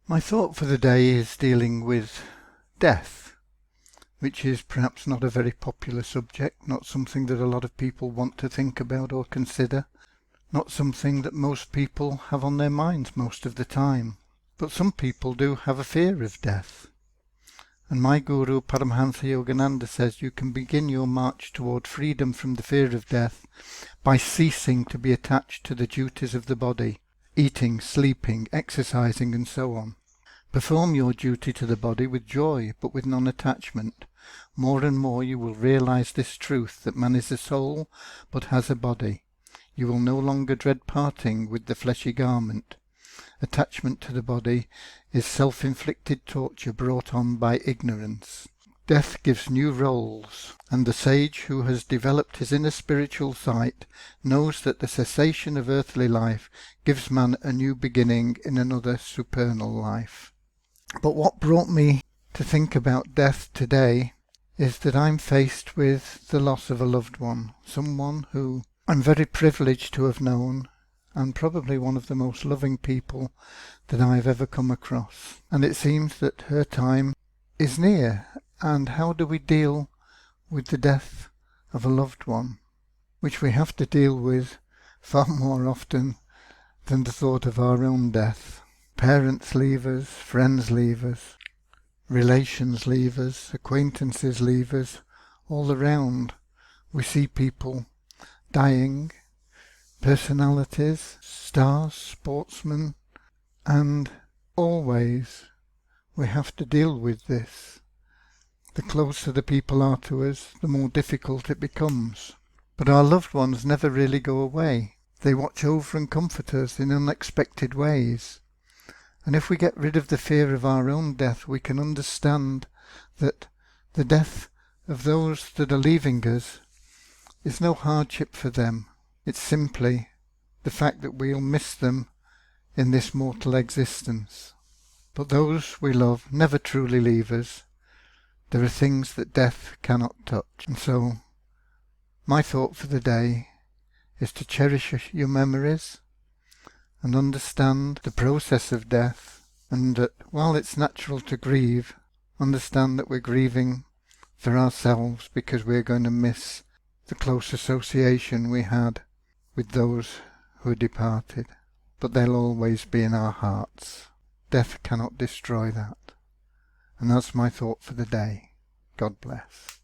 My thought for the day is dealing with death, which is perhaps not a very popular subject, not something that a lot of people want to think about or consider, not something that most people have on their minds most of the time. But some people do have a fear of death. And my Guru Paramhansa Yogananda says you can begin your march toward freedom from the fear of death by ceasing to be attached to the duties of the body, eating, sleeping, exercising and so on. Perform your duty to the body with joy, but with non-attachment. More and more you will realize this truth, that man is a soul, but has a body. You will no longer dread parting with the fleshy garment. Attachment to the body is self-inflicted torture brought on by ignorance. Death gives new roles, and the sage who has developed his inner spiritual sight knows that the cessation of earthly life gives man a new beginning in another supernal life. But what brought me to think about death today is that I'm faced with the loss of a loved one, someone who I'm very privileged to have known, and probably one of the most loving people that I've ever come across. And it seems that her time is near. And how do we deal with the death of a loved one, which we have to deal with far more often than the thought of our own death? Parents leave us, friends leave us, relations leave us, acquaintances leave us. All around we see people dying, personalities, stars, sportsmen, and always we have to deal with this. The closer the people are to us, the more difficult it becomes. But our loved ones never really go away. They watch over and comfort us in unexpected ways. And if we get rid of the fear of our own death, we can understand that the death of those that are leaving us is no hardship for them. It's simply the fact that we'll miss them in this mortal existence. But those we love never truly leave us. There are things that death cannot touch. And so, my thought for the day is to cherish your memories and understand the process of death, and that while it's natural to grieve, understand that we're grieving for ourselves because we're going to miss the close association we had with those who departed. But they'll always be in our hearts. Death cannot destroy that. And that's my thought for the day. God bless.